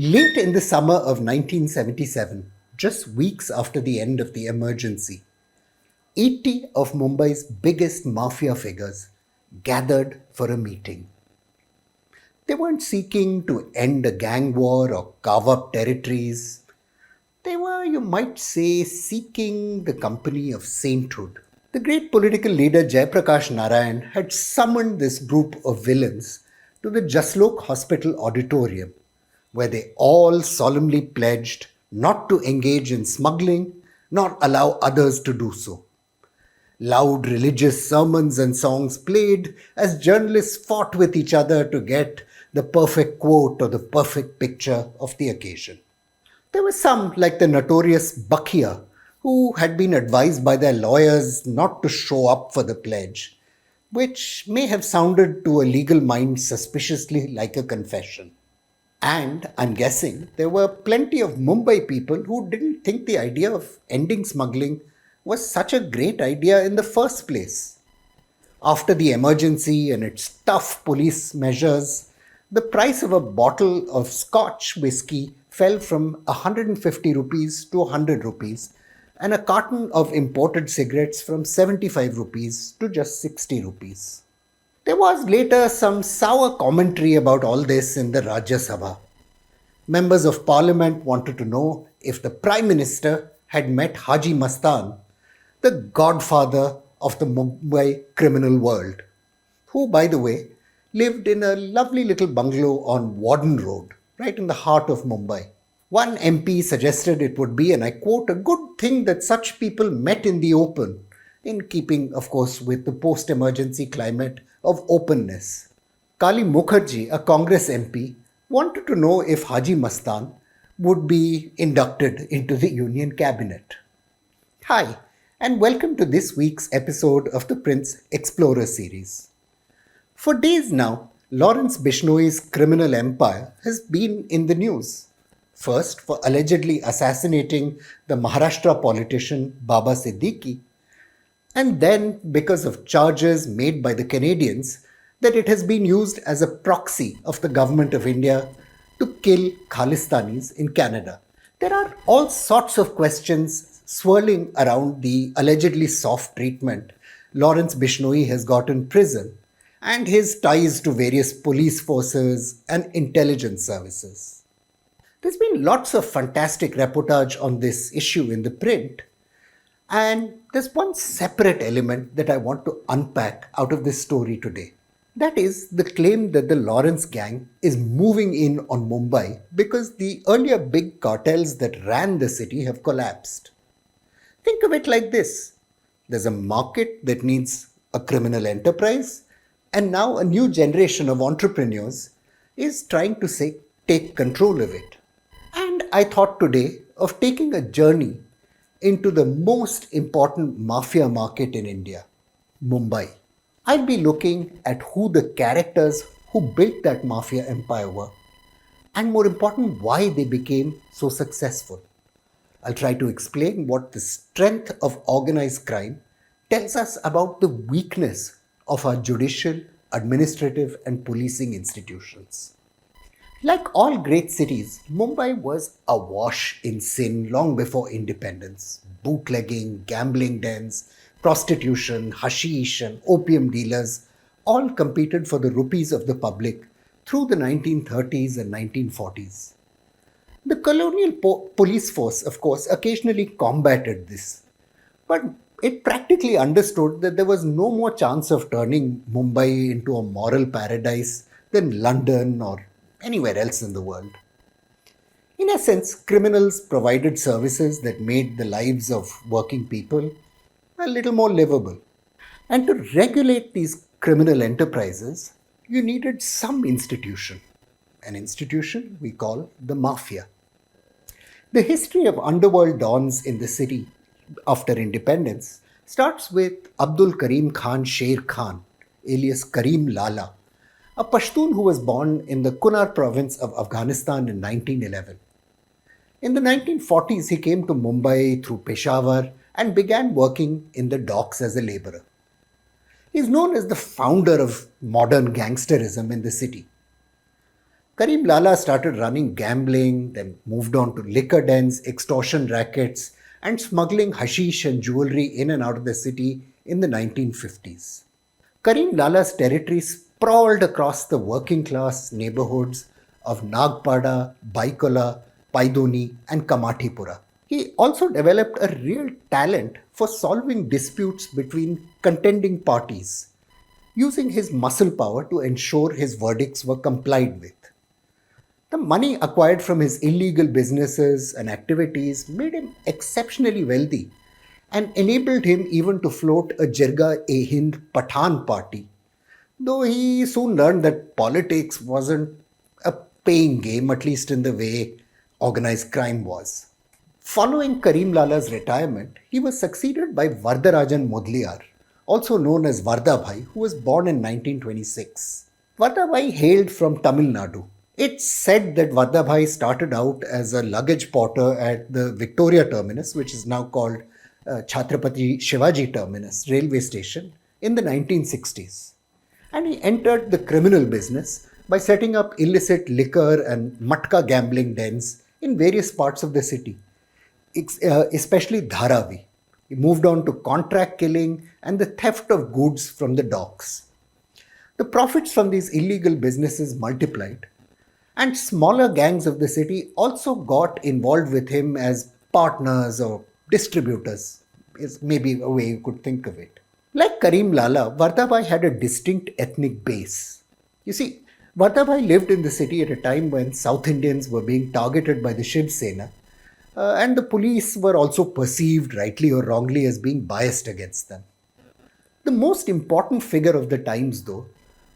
Late in the summer of 1977, just weeks after the end of the emergency, 80 of Mumbai's biggest mafia figures gathered for a meeting. They weren't seeking to end a gang war or carve up territories. They were, you might say, seeking the company of sainthood. The great political leader Jayaprakash Narayan had summoned this group of villains to the Jaslok Hospital auditorium, where they all solemnly pledged not to engage in smuggling nor allow others to do so. Loud religious sermons and songs played as journalists fought with each other to get the perfect quote or the perfect picture of the occasion. There were some, like the notorious Bakhia, who had been advised by their lawyers not to show up for the pledge, which may have sounded to a legal mind suspiciously like a confession. And I'm guessing there were plenty of Mumbai people who didn't think the idea of ending smuggling was such a great idea in the first place. After the emergency and its tough police measures, the price of a bottle of Scotch whiskey fell from 150 rupees to 100 rupees, and a carton of imported cigarettes from 75 rupees to just 60 rupees. There was later some sour commentary about all this in the Rajya Sabha. Members of parliament wanted to know if the Prime Minister had met Haji Mastan, the godfather of the Mumbai criminal world, who, by the way, lived in a lovely little bungalow on Warden Road, right in the heart of Mumbai. One MP suggested it would be, and I quote, a good thing that such people met in the open, in keeping, of course, with the post-emergency climate of openness. Kali Mukherjee, a Congress MP, wanted to know if Haji Mastan would be inducted into the Union Cabinet. Hi, and welcome to this week's episode of the Print's Explorer series. For days now, Lawrence Bishnoi's criminal empire has been in the news. First, for allegedly assassinating the Maharashtra politician Baba Siddiqui, and then because of charges made by the Canadians that it has been used as a proxy of the government of India to kill Khalistanis in Canada. There are all sorts of questions swirling around the allegedly soft treatment Lawrence Bishnoi has got in prison and his ties to various police forces and intelligence services. There's been lots of fantastic reportage on this issue in the print, and there's one separate element that I want to unpack out of this story today. That is the claim that the Lawrence gang is moving in on Mumbai because the earlier big cartels that ran the city have collapsed. Think of it like this. There's a market that needs a criminal enterprise, and now a new generation of entrepreneurs is trying to take control of it. And I thought today of taking a journey into the most important mafia market in India, Mumbai. I'll be looking at who the characters who built that mafia empire were, and more important, why they became so successful. I'll try to explain what the strength of organized crime tells us about the weakness of our judicial, administrative, and policing institutions. Like all great cities, Mumbai was awash in sin long before independence. Bootlegging, gambling dens, prostitution, hashish, and opium dealers all competed for the rupees of the public through the 1930s and 1940s. The colonial police force, of course, occasionally combated this, but it practically understood that there was no more chance of turning Mumbai into a moral paradise than London or anywhere else in the world. In essence, criminals provided services that made the lives of working people a little more livable. And to regulate these criminal enterprises, you needed some institution. An institution we call the mafia. The history of underworld dons in the city after independence starts with Abdul Karim Khan Sher Khan, alias Karim Lala, a Pashtun who was born in the Kunar province of Afghanistan in 1911. In the 1940s, he came to Mumbai through Peshawar and began working in the docks as a laborer. He is known as the founder of modern gangsterism in the city. Karim Lala started running gambling, then moved on to liquor dens, extortion rackets, and smuggling hashish and jewelry in and out of the city in the 1950s. Karim Lala's territory sprawled across the working class neighborhoods of Nagpada, Baikola, Paidoni, and Kamathipura. He also developed a real talent for solving disputes between contending parties, using his muscle power to ensure his verdicts were complied with. The money acquired from his illegal businesses and activities made him exceptionally wealthy and enabled him even to float a Jirga e Hind Pathan party, though he soon learned that politics wasn't a paying game, at least in the way organized crime was. Following Karim Lala's retirement, he was succeeded by Vardarajan Modliar, also known as Vardabhai, who was born in 1926. Vardabhai hailed from Tamil Nadu. It's said that Vardabhai started out as a luggage porter at the Victoria terminus, which is now called Chhatrapati Shivaji Terminus railway station, in the 1960s. And he entered the criminal business by setting up illicit liquor and matka gambling dens in various parts of the city, especially Dharavi. He moved on to contract killing and the theft of goods from the docks. The profits from these illegal businesses multiplied, and smaller gangs of the city also got involved with him as partners or distributors, is maybe a way you could think of it. Like Karim Lala, Vardabhai had a distinct ethnic base. You see, Vardabhai lived in the city at a time when South Indians were being targeted by the Shiv Sena, and the police were also perceived, rightly or wrongly, as being biased against them. The most important figure of the times, though,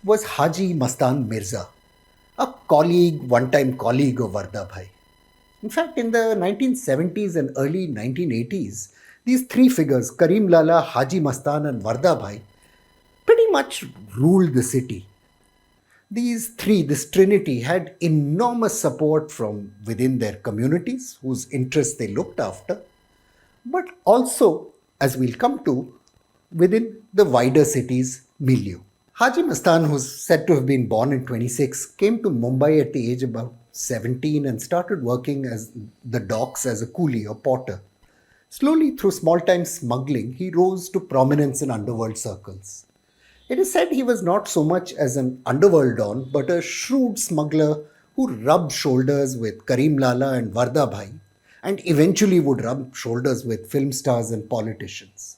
was Haji Mastan Mirza, a one-time colleague of Vardabhai. In fact, in the 1970s and early 1980s, these three figures, Karim Lala, Haji Mastan, and Vardabhai, pretty much ruled the city. This trinity, had enormous support from within their communities, whose interests they looked after, but also, as we'll come to, within the wider city's milieu. Haji Mastan, who's said to have been born in 26, came to Mumbai at the age of about 17 and started working as the docks as a coolie or porter. Slowly, through small-time smuggling, he rose to prominence in underworld circles. It is said he was not so much as an underworld don, but a shrewd smuggler who rubbed shoulders with Karim Lala and Vardabhai, and eventually would rub shoulders with film stars and politicians.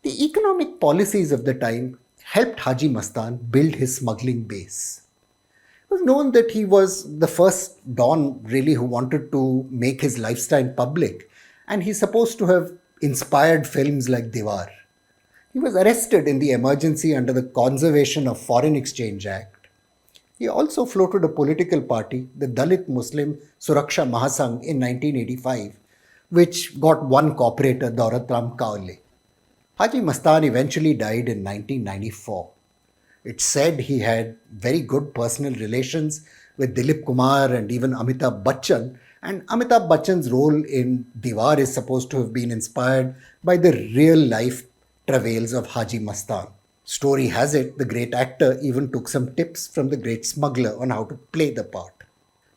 The economic policies of the time helped Haji Mastan build his smuggling base. It was known that he was the first don really who wanted to make his lifestyle public, and he's supposed to have inspired films like Diwar. He was arrested in the emergency under the Conservation of Foreign Exchange Act. He also floated a political party, the Dalit Muslim Suraksha Mahasangh, in 1985, which got one cooperator, Dauratram Kaule. Haji Mastan eventually died in 1994. It's said he had very good personal relations with Dilip Kumar and even Amitabh Bachchan, and Amitabh Bachchan's role in Diwar is supposed to have been inspired by the real-life travails of Haji Mastan. Story has it, the great actor even took some tips from the great smuggler on how to play the part.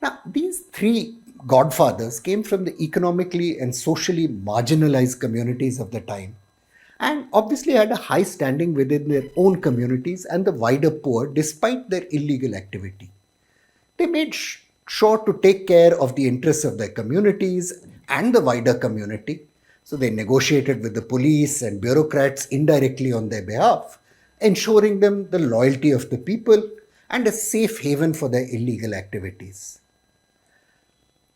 Now, these three godfathers came from the economically and socially marginalized communities of the time, and obviously had a high standing within their own communities and the wider poor despite their illegal activity. They made sure to take care of the interests of their communities and the wider community. So they negotiated with the police and bureaucrats indirectly on their behalf, ensuring them the loyalty of the people and a safe haven for their illegal activities.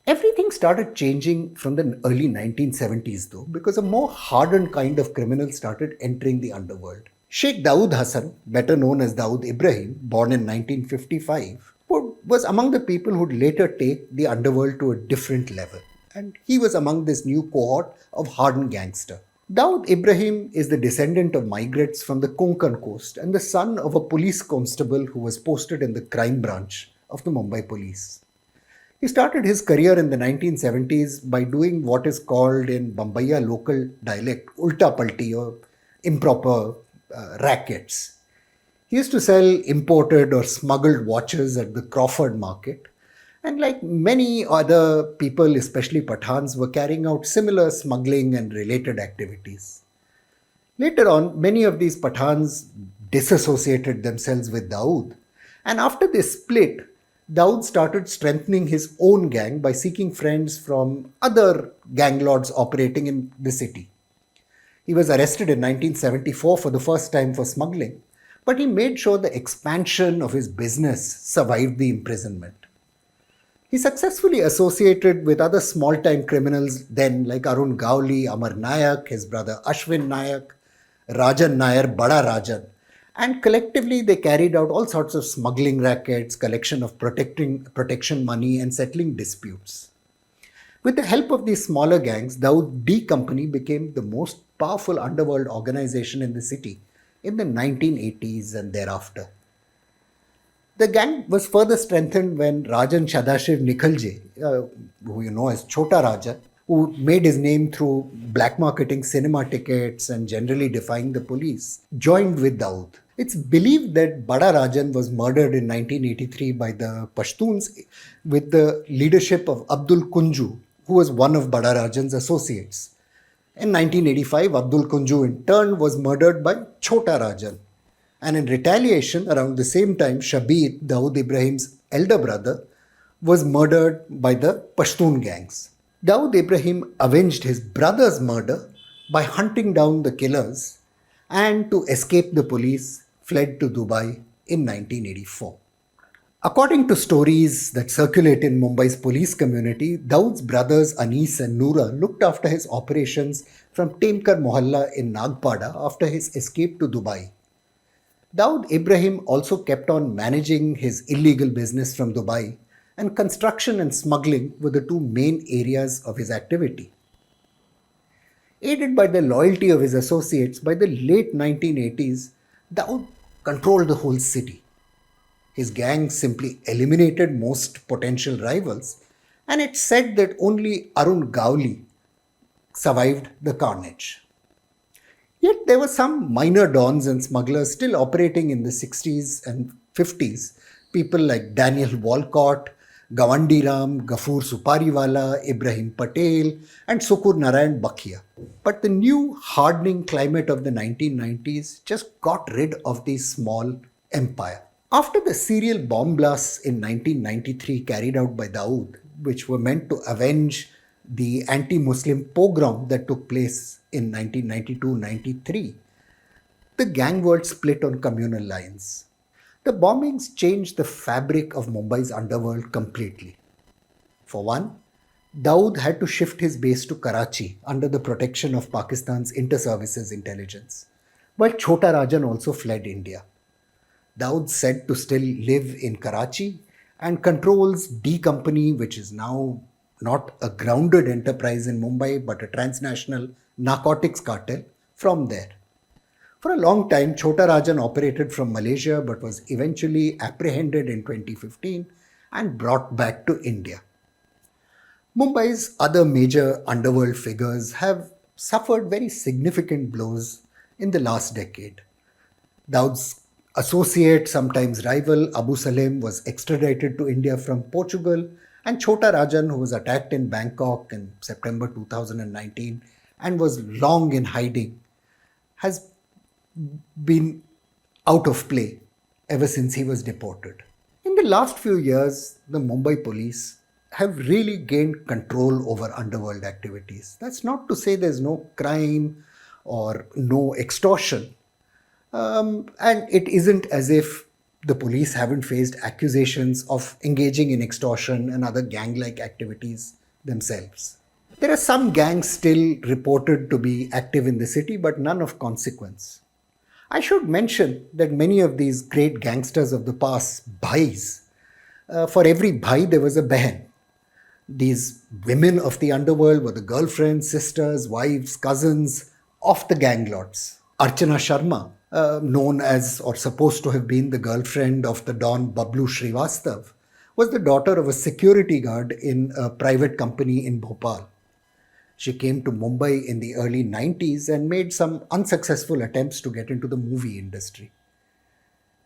Everything started changing from the early 1970s though, because a more hardened kind of criminal started entering the underworld. Sheikh Dawood Hassan, better known as Dawood Ibrahim, born in 1955, was among the people who'd later take the underworld to a different level. And he was among this new cohort of hardened gangster. Dawood Ibrahim is the descendant of migrants from the Konkan coast and the son of a police constable who was posted in the crime branch of the Mumbai police. He started his career in the 1970s by doing what is called in Bombaya local dialect ulta palti or improper rackets. He used to sell imported or smuggled watches at the Crawford market. And like many other people, especially Pathans, were carrying out similar smuggling and related activities. Later on, many of these Pathans disassociated themselves with Dawood. And after they split, Dawood started strengthening his own gang by seeking friends from other gang lords operating in the city. He was arrested in 1974 for the first time for smuggling, but he made sure the expansion of his business survived the imprisonment. He successfully associated with other small time criminals then, like Arun Gowli, Amar Nayak, his brother Ashwin Nayak, Rajan Nair, Bada Rajan. And collectively, they carried out all sorts of smuggling rackets, collection of protection money, and settling disputes. With the help of these smaller gangs, Dawood D Company became the most powerful underworld organization in the city in the 1980s and thereafter. The gang was further strengthened when Rajan Shadashiv Nikhalje, who you know as Chota Raja, who made his name through black marketing cinema tickets and generally defying the police, joined with Dawood. It's believed that Bada Rajan was murdered in 1983 by the Pashtuns with the leadership of Abdul Kunju, who was one of Bada Rajan's associates. In 1985, Abdul Kunju in turn was murdered by Chota Rajan. And in retaliation, around the same time, Shabir, Dawood Ibrahim's elder brother, was murdered by the Pashtun gangs. Dawood Ibrahim avenged his brother's murder by hunting down the killers and, to escape the police, fled to Dubai in 1984. According to stories that circulate in Mumbai's police community, Dawood's brothers Anis and Noora looked after his operations from Temkar Mohalla in Nagpada after his escape to Dubai. Dawood Ibrahim also kept on managing his illegal business from Dubai, and construction and smuggling were the two main areas of his activity. Aided by the loyalty of his associates, by the late 1980s, Dawood controlled the whole city. His gang simply eliminated most potential rivals, and it's said that only Arun Gowli survived the carnage. Yet there were some minor dons and smugglers still operating in the 60s and 50s, people like Daniel Walcott, Gawandi Ram, Gafur Supariwala, Ibrahim Patel, and Sukur Narayan Bakhia. But the new hardening climate of the 1990s just got rid of the small empire. After the serial bomb blasts in 1993 carried out by Dawood, which were meant to avenge the anti-Muslim pogrom that took place in 1992-93, the gang world split on communal lines. The bombings changed the fabric of Mumbai's underworld completely. For one, Dawood had to shift his base to Karachi under the protection of Pakistan's inter-services intelligence, while Chota Rajan also fled India. Dawood said to still live in Karachi and controls D Company, which is now not a grounded enterprise in Mumbai but a transnational narcotics cartel, from there. For a long time, Chota Rajan operated from Malaysia but was eventually apprehended in 2015 and brought back to India. Mumbai's other major underworld figures have suffered very significant blows in the last decade. Dawood's associate, sometimes rival, Abu Salim was extradited to India from Portugal, and Chota Rajan, who was attacked in Bangkok in September 2019 and was long in hiding, has been out of play ever since he was deported. In the last few years, the Mumbai police have really gained control over underworld activities. That's not to say there's no crime or no extortion. And it isn't as if the police haven't faced accusations of engaging in extortion and other gang-like activities themselves. There are some gangs still reported to be active in the city, but none of consequence. I should mention that many of these great gangsters of the past, bhais, for every bhai there was a behan. These women of the underworld were the girlfriends, sisters, wives, cousins of the gang lords. Archana Sharma, known as or supposed to have been the girlfriend of the Don Bablu Srivastav, was the daughter of a security guard in a private company in Bhopal. She came to Mumbai in the early 90s and made some unsuccessful attempts to get into the movie industry.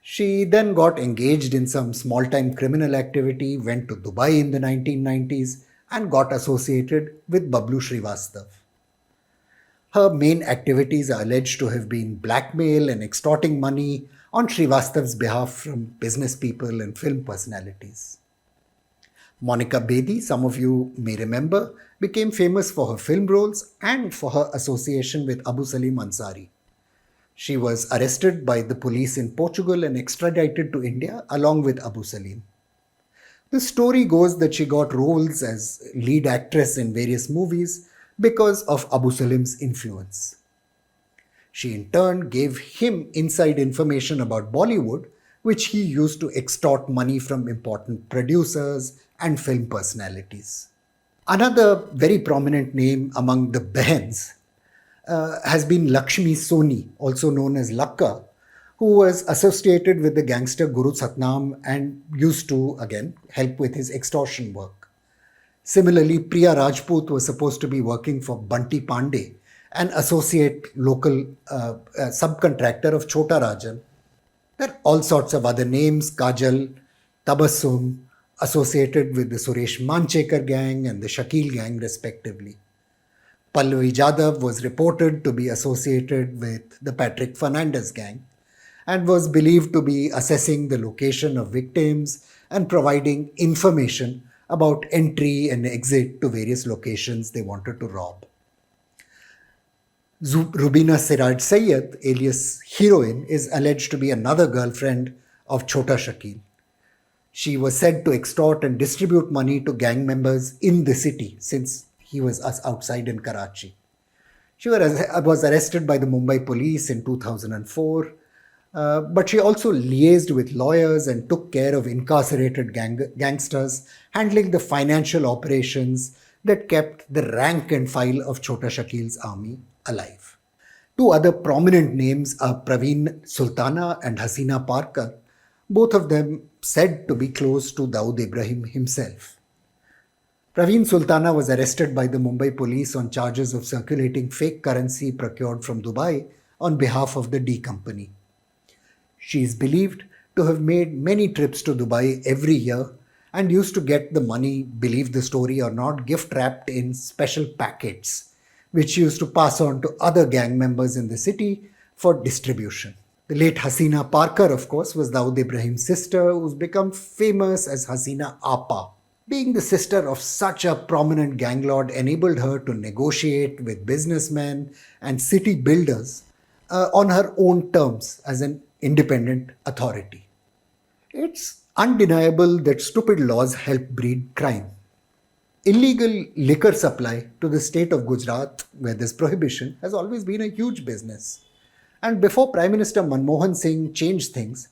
She then got engaged in some small time criminal activity, went to Dubai in the 1990s, and got associated with Bablu Srivastav. Her main activities are alleged to have been blackmail and extorting money on Srivastav's behalf from business people and film personalities. Monica Bedi, some of you may remember, became famous for her film roles and for her association with Abu Salim Ansari. She was arrested by the police in Portugal and extradited to India along with Abu Salim. The story goes that she got roles as lead actress in various movies because of Abu Salim's influence. She in turn gave him inside information about Bollywood, which he used to extort money from important producers and film personalities. Another very prominent name among the Behens has been Lakshmi Soni, also known as Lakka, who was associated with the gangster Guru Satnam and used to, again, help with his extortion work. Similarly, Priya Rajput was supposed to be working for Bunty Pandey, an associate local subcontractor of Chota Rajan. There are all sorts of other names, Kajal, Tabassum, associated with the Suresh Manchekar gang and the Shakil gang respectively. Pallavi Jadhav was reported to be associated with the Patrick Fernandez gang and was believed to be assessing the location of victims and providing information about entry and exit to various locations they wanted to rob. Rubina Siraj Sayyed, alias Heroine, is alleged to be another girlfriend of Chota Shakil. She was said to extort and distribute money to gang members in the city since he was outside in Karachi. She was arrested by the Mumbai police in 2004, but she also liaised with lawyers and took care of incarcerated gangsters, handling the financial operations that kept the rank and file of Chota Shakil's army alive. Two other prominent names are Praveen Sultana and Hasina Parkar, both of them said to be close to Dawood Ibrahim himself. Praveen Sultana was arrested by the Mumbai police on charges of circulating fake currency procured from Dubai on behalf of the D Company. She is believed to have made many trips to Dubai every year and used to get the money, believe the story or not, gift wrapped in special packets, which she used to pass on to other gang members in the city for distribution. The late Hasina Parkar, of course, was Dawood Ibrahim's sister, who's become famous as Hasina Apa. Being the sister of such a prominent gang lord enabled her to negotiate with businessmen and city builders on her own terms as an independent authority. It's undeniable that stupid laws help breed crime. Illegal liquor supply to the state of Gujarat, where there's prohibition, has always been a huge business. And before Prime Minister Manmohan Singh changed things,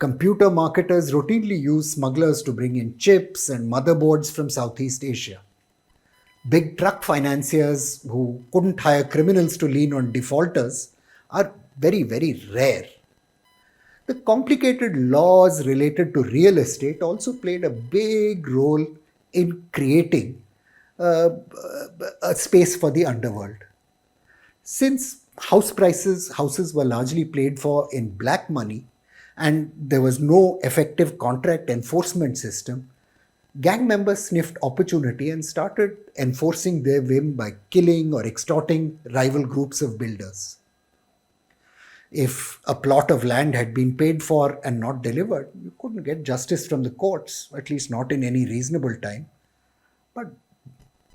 computer marketers routinely used smugglers to bring in chips and motherboards from Southeast Asia. Big truck financiers who couldn't hire criminals to lean on defaulters are very, very rare. The complicated laws related to real estate also played a big role in creating a space for the underworld. Since houses were largely paid for in black money, and there was no effective contract enforcement system, gang members sniffed opportunity and started enforcing their whim by killing or extorting rival groups of builders. If a plot of land had been paid for and not delivered, you couldn't get justice from the courts, at least not in any reasonable time. But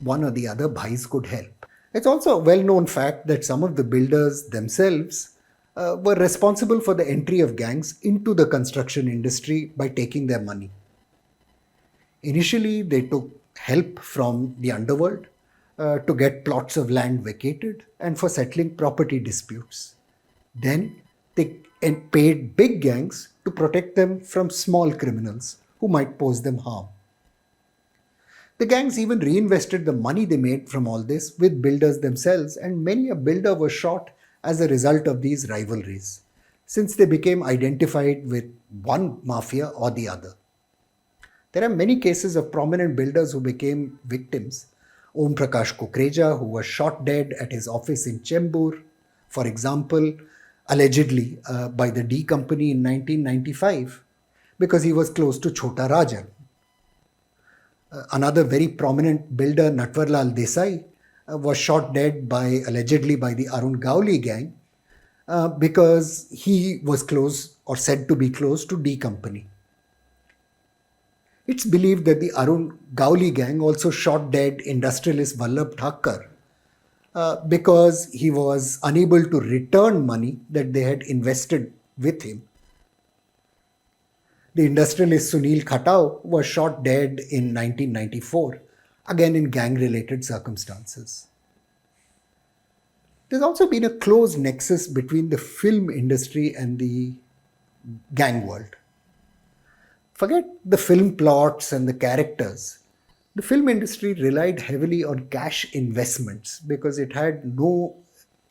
one or the other bhais could help. It's also a well-known fact that some of the builders themselves were responsible for the entry of gangs into the construction industry by taking their money. Initially, they took help from the underworld to get plots of land vacated and for settling property disputes. Then they paid big gangs to protect them from small criminals who might pose them harm. The gangs even reinvested the money they made from all this with builders themselves, and many a builder was shot as a result of these rivalries, since they became identified with one mafia or the other. There are many cases of prominent builders who became victims. Om Prakash Kukreja, who was shot dead at his office in Chembur, for example, allegedly by the D Company in 1995 because he was close to Chota Rajan. Another very prominent builder, Natwarlal Desai, was shot dead allegedly by the Arun Gowli gang because he was close or said to be close to D Company. It's believed that the Arun Gowli gang also shot dead industrialist Vallabh Thakkar because he was unable to return money that they had invested with him. The industrialist Sunil Khatau was shot dead in 1994, again in gang-related circumstances. There's also been a close nexus between the film industry and the gang world. Forget the film plots and the characters. The film industry relied heavily on cash investments because it had no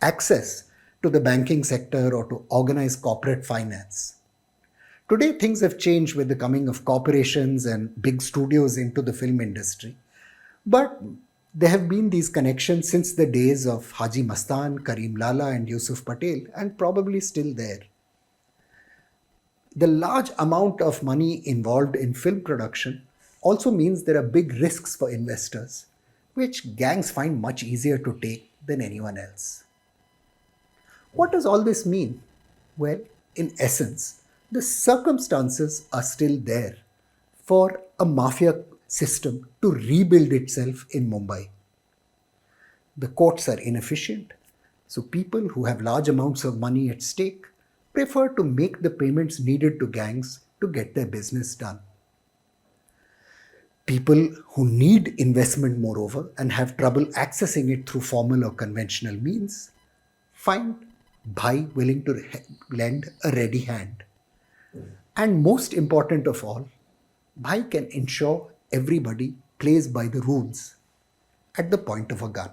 access to the banking sector or to organized corporate finance. Today, things have changed with the coming of corporations and big studios into the film industry. But there have been these connections since the days of Haji Mastan, Karim Lala, and Yusuf Patel, and probably still there. The large amount of money involved in film production also means there are big risks for investors, which gangs find much easier to take than anyone else. What does all this mean? Well, in essence, the circumstances are still there for a mafia system to rebuild itself in Mumbai. The courts are inefficient, so people who have large amounts of money at stake prefer to make the payments needed to gangs to get their business done. People who need investment, moreover, and have trouble accessing it through formal or conventional means, find bhai willing to lend a ready hand. And most important of all, bhai can ensure everybody plays by the rules at the point of a gun.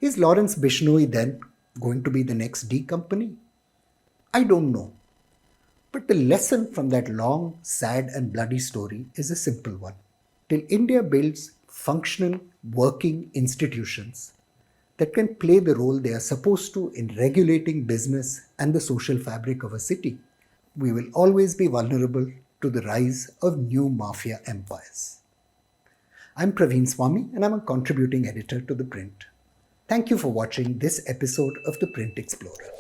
Is Lawrence Bishnoi then going to be the next D Company? I don't know. But the lesson from that long, sad and bloody story is a simple one. Till India builds functional, working institutions that can play the role they are supposed to in regulating business and the social fabric of a city, we will always be vulnerable to the rise of new mafia empires. I'm Praveen Swami and I'm a contributing editor to ThePrint. Thank you for watching this episode of The Print Explorer.